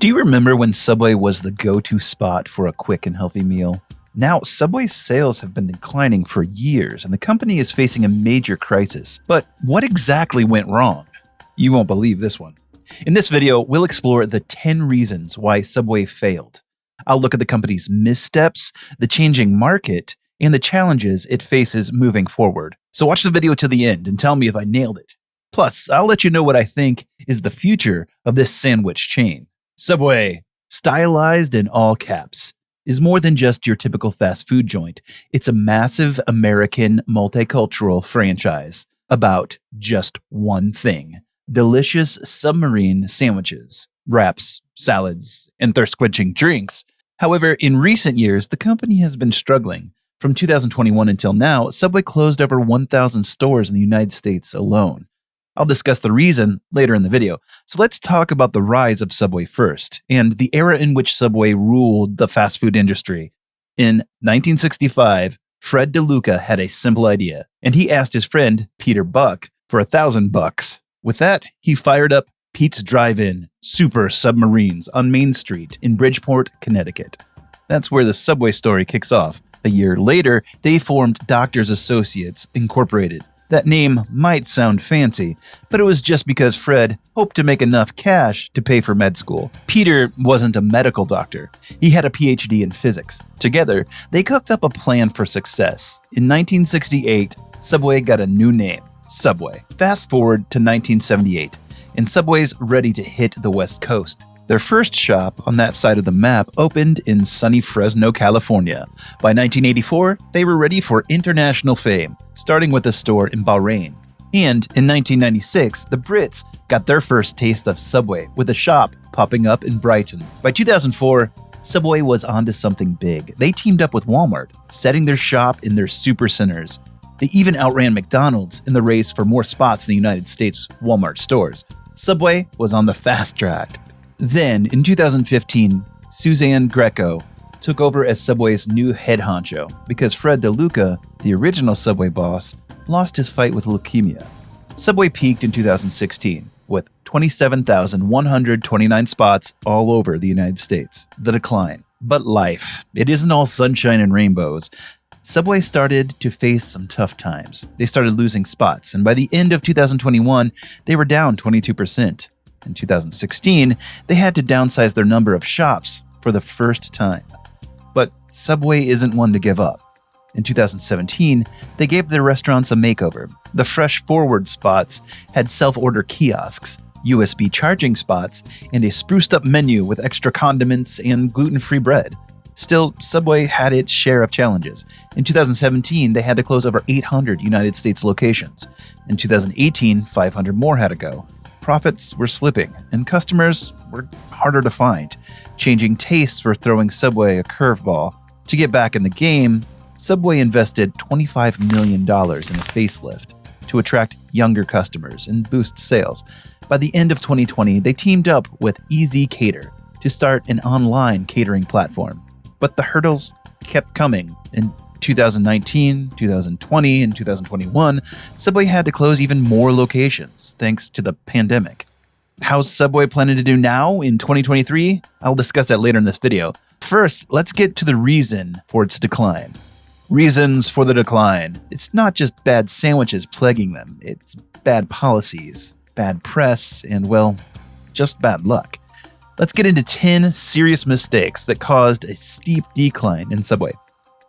Do you remember when Subway was the go-to spot for a quick and healthy meal? Now, Subway's sales have been declining for years, and the company is facing a major crisis. But what exactly went wrong? You won't believe this one. In this video, we'll explore the 10 reasons why Subway failed. I'll look at the company's missteps, the changing market, and the challenges it faces moving forward. So watch the video to the end and tell me if I nailed it. Plus, I'll let you know what I think is the future of this sandwich chain. Subway, stylized in all caps, is more than just your typical fast food joint. It's a massive American multicultural franchise about just one thing: delicious submarine sandwiches, wraps, salads, and thirst-quenching drinks. However, in recent years, the company has been struggling. From 2021 until now, Subway closed over 1,000 stores in the United States alone. I'll discuss the reason later in the video. So let's talk about the rise of Subway first, and the era in which Subway ruled the fast food industry. In 1965, Fred DeLuca had a simple idea, and he asked his friend Peter Buck for $1,000. With that, he fired up Pete's Drive-In Super Submarines on Main Street in Bridgeport, Connecticut. That's where the Subway story kicks off. A year later, they formed Doctors Associates Incorporated. That name might sound fancy, but it was just because Fred hoped to make enough cash to pay for med school. Peter wasn't a medical doctor. He had a PhD in physics. Together, they cooked up a plan for success. In 1968, Subway got a new name, Subway. Fast forward to 1978, and Subway's ready to hit the West Coast. Their first shop on that side of the map opened in sunny Fresno, California. By 1984, they were ready for international fame, starting with a store in Bahrain. And in 1996, the Brits got their first taste of Subway with a shop popping up in Brighton. By 2004, Subway was onto something big. They teamed up with Walmart, setting their shop in their supercenters. They even outran McDonald's in the race for more spots in the United States Walmart stores. Subway was on the fast track. Then, in 2015, Suzanne Greco took over as Subway's new head honcho because Fred DeLuca, the original Subway boss, lost his fight with leukemia. Subway peaked in 2016 with 27,129 spots all over the United States. The decline. But life, it isn't all sunshine and rainbows. Subway started to face some tough times. They started losing spots, and by the end of 2021, they were down 22%. In 2016, they had to downsize their number of shops for the first time. But Subway isn't one to give up. In 2017, they gave their restaurants a makeover. The fresh forward spots had self-order kiosks, USB charging spots, and a spruced-up menu with extra condiments and gluten-free bread. Still, Subway had its share of challenges. In 2017, they had to close over 800 United States locations. In 2018, 500 more had to go. Profits were slipping, and customers were harder to find. Changing tastes were throwing Subway a curveball. To get back in the game, Subway invested $25 million in a facelift to attract younger customers and boost sales. By the end of 2020, they teamed up with EZ Cater to start an online catering platform. But the hurdles kept coming. In 2019, 2020, and 2021, Subway had to close even more locations thanks to the pandemic. How's Subway planning to do now in 2023? I'll discuss that later in this video. First, let's get to the reason for its decline. Reasons for the decline. It's not just bad sandwiches plaguing them. It's bad policies, bad press, and, well, just bad luck. Let's get into 10 serious mistakes that caused a steep decline in Subway.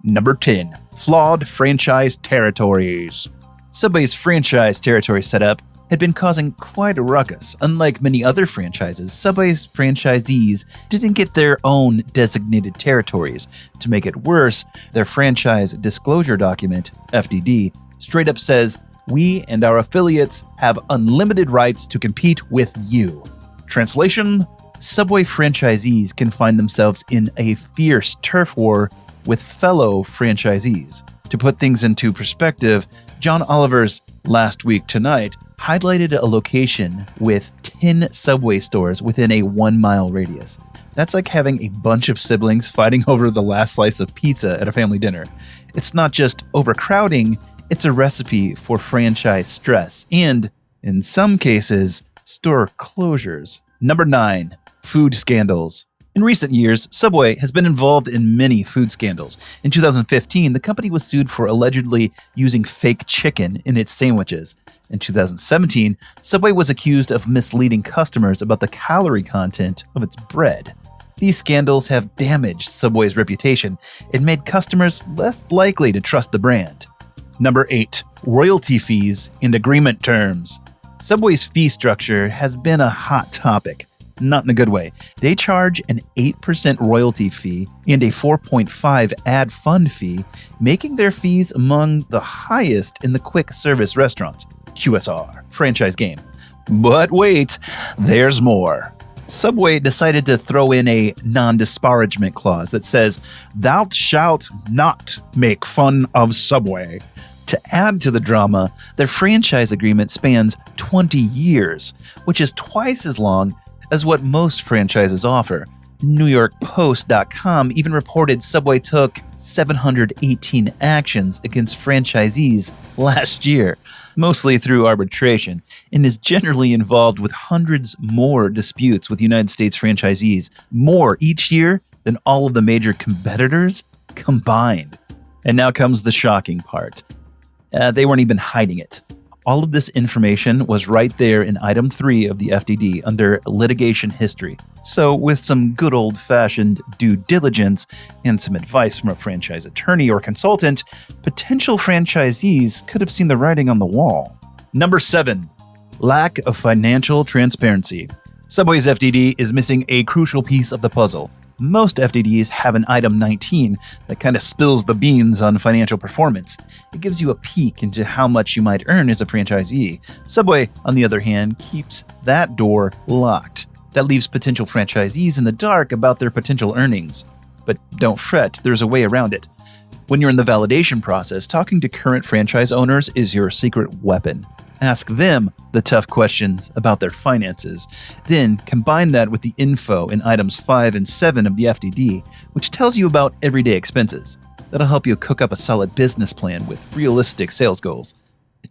Number 10. Flawed franchise territories. Subway's franchise territory setup had been causing quite a ruckus. Unlike many other franchises, Subway's franchisees didn't get their own designated territories. To make it worse, their franchise disclosure document, FDD, straight up says, "We and our affiliates have unlimited rights to compete with you." Translation? Subway franchisees can find themselves in a fierce turf war with fellow franchisees. To put things into perspective, John Oliver's Last Week Tonight highlighted a location with 10 Subway stores within a 1-mile radius. That's like having a bunch of siblings fighting over the last slice of pizza at a family dinner. It's not just overcrowding, it's a recipe for franchise stress and, in some cases, store closures. Number 9. Food scandals. In recent years, Subway has been involved in many food scandals. In 2015, the company was sued for allegedly using fake chicken in its sandwiches. In 2017, Subway was accused of misleading customers about the calorie content of its bread. These scandals have damaged Subway's reputation and made customers less likely to trust the brand. Number 8. Royalty fees and agreement terms. Subway's fee structure has been a hot topic. Not in a good way. They charge an 8% royalty fee and a 4.5% ad fund fee, making their fees among the highest in the quick service restaurants, QSR, franchise game. But wait, there's more. Subway decided to throw in a non-disparagement clause that says, "Thou shalt not make fun of Subway." To add to the drama, their franchise agreement spans 20 years, which is twice as long as what most franchises offer. NewYorkPost.com even reported Subway took 718 actions against franchisees last year, mostly through arbitration, and is generally involved with hundreds more disputes with United States franchisees, more each year than all of the major competitors combined. And now comes the shocking part. They weren't even hiding it. All of this information was right there in Item 3 of the FDD under litigation history. So with some good old-fashioned due diligence and some advice from a franchise attorney or consultant, potential franchisees could have seen the writing on the wall. Number 7. Lack of financial transparency. Subway's FDD is missing a crucial piece of the puzzle. Most FDDs have an Item 19 that kind of spills the beans on financial performance. It gives you a peek into how much you might earn as a franchisee. Subway, on the other hand, keeps that door locked. That leaves potential franchisees in the dark about their potential earnings. But don't fret, there's a way around it. When you're in the validation process, talking to current franchise owners is your secret weapon. Ask them the tough questions about their finances. Then combine that with the info in items 5 and 7 of the FDD, which tells you about everyday expenses. That'll help you cook up a solid business plan with realistic sales goals.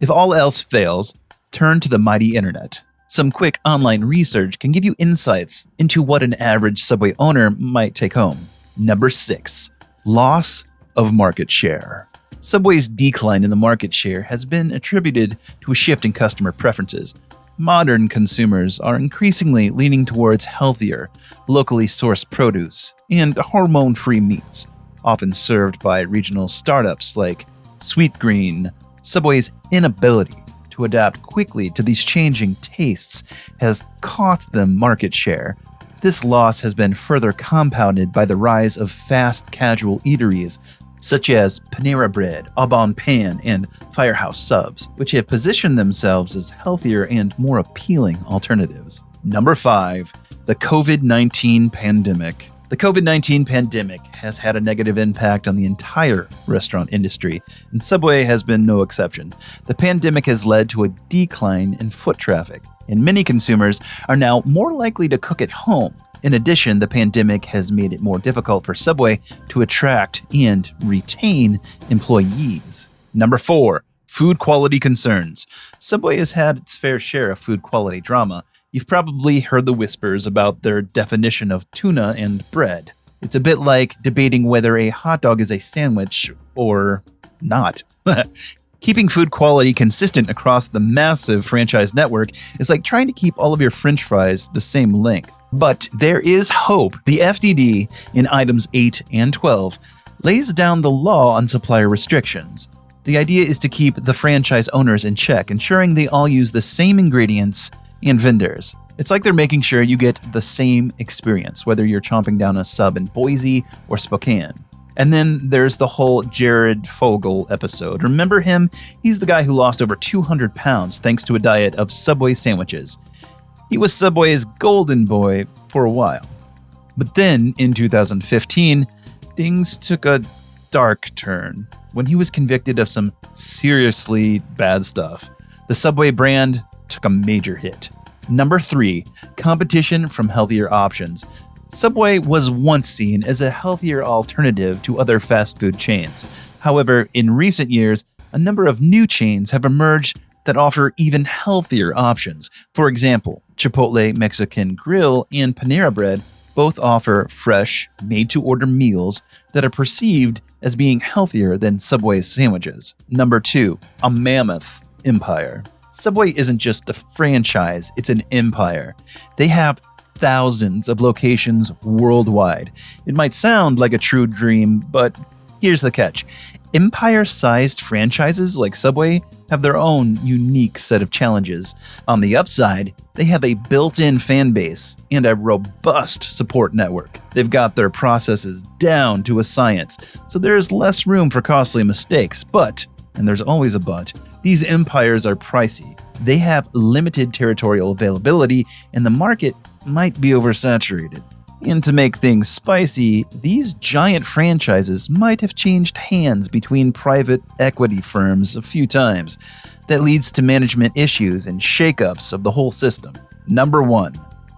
If all else fails, turn to the mighty internet. Some quick online research can give you insights into what an average Subway owner might take home. Number 6. Loss of market share. Subway's decline in the market share has been attributed to a shift in customer preferences. Modern consumers are increasingly leaning towards healthier, locally sourced produce and hormone-free meats, often served by regional startups like Sweetgreen. Subway's inability to adapt quickly to these changing tastes has cost them market share. This loss has been further compounded by the rise of fast casual eateries such as Panera Bread, Au Bon Pain, and Firehouse Subs, which have positioned themselves as healthier and more appealing alternatives. Number 5. The COVID-19 pandemic. The COVID-19 pandemic has had a negative impact on the entire restaurant industry, and Subway has been no exception. The pandemic has led to a decline in foot traffic, and many consumers are now more likely to cook at home. In addition, the pandemic has made it more difficult for Subway to attract and retain employees. Number 4. Food quality concerns. Subway has had its fair share of food quality drama. You've probably heard the whispers about their definition of tuna and bread. It's a bit like debating whether a hot dog is a sandwich or not. Keeping food quality consistent across the massive franchise network is like trying to keep all of your french fries the same length. But there is hope. The FDD in items 8 and 12 lays down the law on supplier restrictions. The idea is to keep the franchise owners in check, ensuring they all use the same ingredients and vendors. It's like they're making sure you get the same experience, whether you're chomping down a sub in Boise or Spokane. And then there's the whole Jared Fogle episode. Remember him? He's the guy who lost over 200 pounds thanks to a diet of Subway sandwiches. He was Subway's golden boy for a while. But then, in 2015, things took a dark turn when he was convicted of some seriously bad stuff. The Subway brand took a major hit. Number 3, competition from healthier options. Subway was once seen as a healthier alternative to other fast food chains. However, in recent years, a number of new chains have emerged that offer even healthier options. For example, Chipotle Mexican Grill and Panera Bread both offer fresh, made-to-order meals that are perceived as being healthier than Subway's sandwiches. Number 2, a mammoth empire. Subway isn't just a franchise, it's an empire. They have thousands of locations worldwide. It might sound like a true dream, but here's the catch. Empire-sized franchises like Subway have their own unique set of challenges. On the upside, they have a built-in fan base and a robust support network. They've got their processes down to a science, so there's less room for costly mistakes. But, and there's always a but, these empires are pricey. They have limited territorial availability, and the market might be oversaturated. And to make things spicy, these giant franchises might have changed hands between private equity firms a few times. That leads to management issues and shakeups of the whole system. Number 1,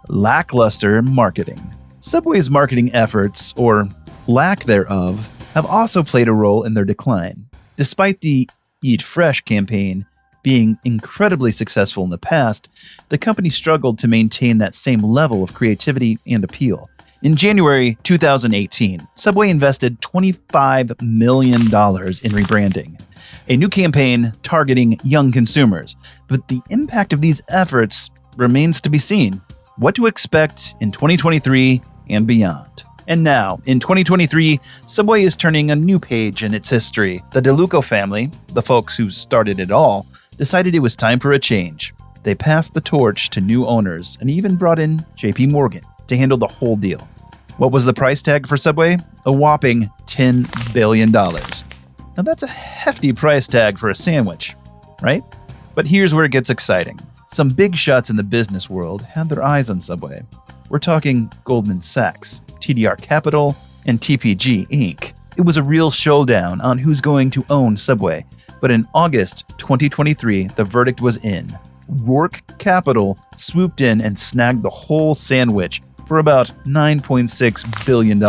lackluster marketing. Subway's marketing efforts, or lack thereof, have also played a role in their decline. Despite the Eat Fresh campaign being incredibly successful in the past, the company struggled to maintain that same level of creativity and appeal. In January 2018, Subway invested $25 million in rebranding, a new campaign targeting young consumers, but the impact of these efforts remains to be seen. What to expect in 2023 and beyond. And now, in 2023, Subway is turning a new page in its history. The DeLuca family, the folks who started it all, decided it was time for a change. They passed the torch to new owners and even brought in JP Morgan to handle the whole deal. What was the price tag for Subway? A whopping $10 billion. Now that's a hefty price tag for a sandwich, right? But here's where it gets exciting. Some big shots in the business world had their eyes on Subway. We're talking Goldman Sachs, TDR Capital, and TPG Inc. It was a real showdown on who's going to own Subway. But in August 2023, the verdict was in. Rourke Capital swooped in and snagged the whole sandwich for about $9.6 billion.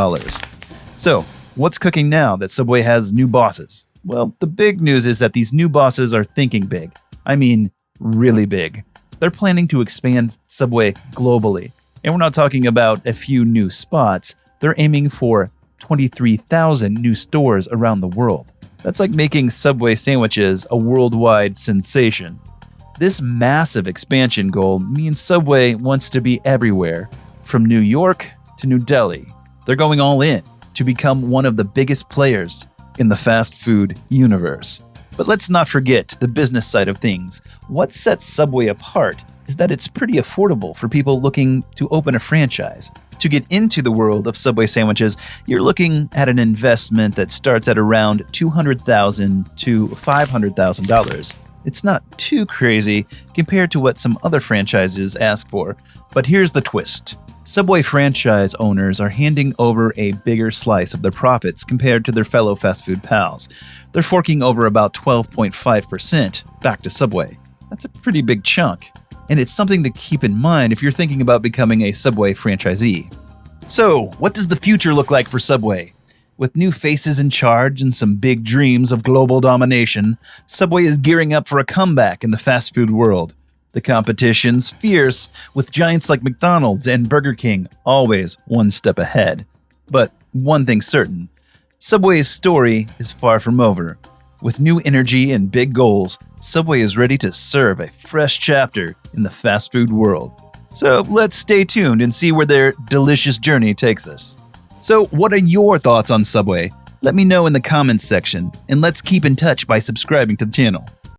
So, what's cooking now that Subway has new bosses? Well, the big news is that these new bosses are thinking big. I mean, really big. They're planning to expand Subway globally. And we're not talking about a few new spots. They're aiming for 23,000 new stores around the world. That's like making Subway sandwiches a worldwide sensation. This massive expansion goal means Subway wants to be everywhere, from New York to New Delhi. They're going all in to become one of the biggest players in the fast food universe. But let's not forget the business side of things. What sets Subway apart is that it's pretty affordable for people looking to open a franchise. To get into the world of Subway sandwiches, you're looking at an investment that starts at around $200,000 to $500,000. It's not too crazy compared to what some other franchises ask for, but here's the twist. Subway franchise owners are handing over a bigger slice of their profits compared to their fellow fast food pals. They're forking over about 12.5% back to Subway. That's a pretty big chunk. And it's something to keep in mind if you're thinking about becoming a Subway franchisee. So, what does the future look like for Subway? With new faces in charge and some big dreams of global domination, Subway is gearing up for a comeback in the fast food world. The competition's fierce, with giants like McDonald's and Burger King always one step ahead. But one thing's certain, Subway's story is far from over. With new energy and big goals, Subway is ready to serve a fresh chapter in the fast food world. So let's stay tuned and see where their delicious journey takes us. So what are your thoughts on Subway? Let me know in the comments section, and let's keep in touch by subscribing to the channel.